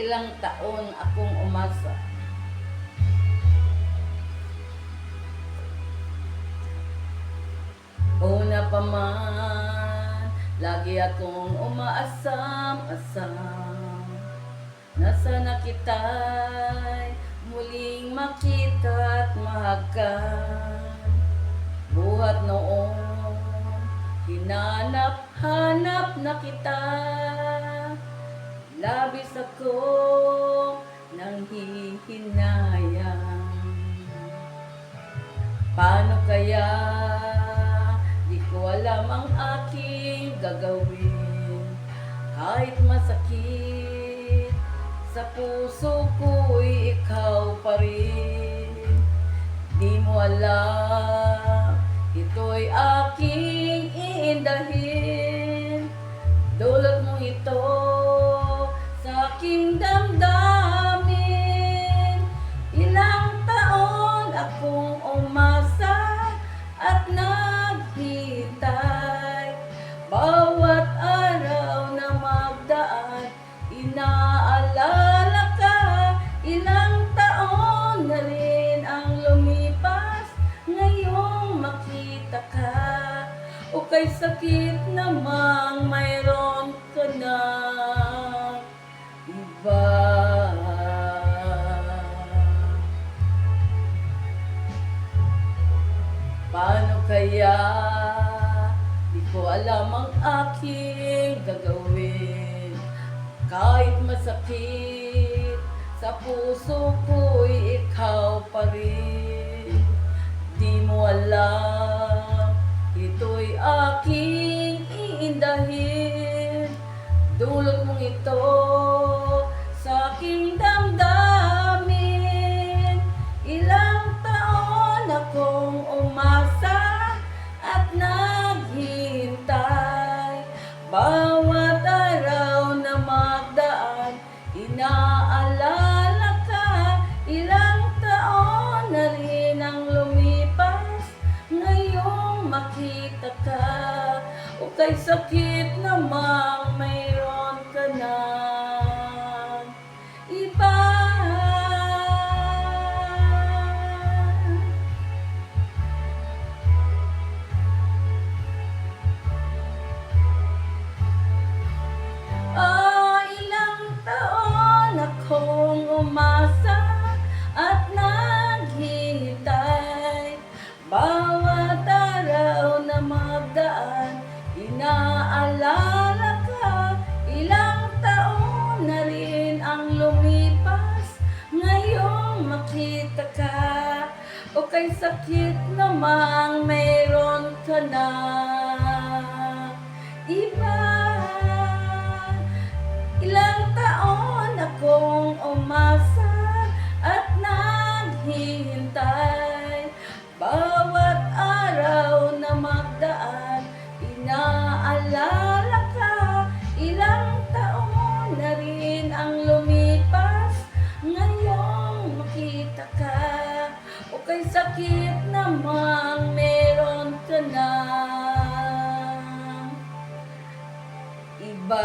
Ilang taon akong umasa. Una pa man, lagi akong umaasam-asam na sana kita'y muling makita at mahagkan. Buhat noon, hinanap-hanap na kita, labis ako nang hihinayang. Paano kaya? Di ko alam ang aking gagawin. Kahit masakit, sa puso ko'y ikaw pa rin. Di mo alam, ito'y aking iindahin. Dulot mo ito sa aking damdamin. Ilang taon akong umasa at naghintay. Bawat araw na magdaan, inaalala ka. Ilang taon na rin ang lumipas, ngayong makita ka. O kay sakit namang mayroon ka na iba. Paano kaya? Di ko alam ang aking gagawin. Kahit masakit, sa puso ko'y ikaw pa rin. Di mo alam, ito'y aking iindahin. Dulot mong ito sa aking damdamin. Ilang taon akong umasa at naghintay. Bawat araw na magdaan, inaalala ka. Ilang taon na rin ang lumipas, ngayong makita ka. O kay sakit namang mayroon ka na iba. Ilang taon akong umasa at naghihintay. Bawat araw na magdaan, inaalala ka. Ilang taon na rin ang lumipas, ngayong makita ka. O kay sakit namang mayroon ka na iba. Ilang taon akong umasa at naghihintay. Bawat araw na magdaan, inaalala ka. Ilang taon na rin ang lumipas, ngayong makita ka. O kay sakit namang meron ka na iba.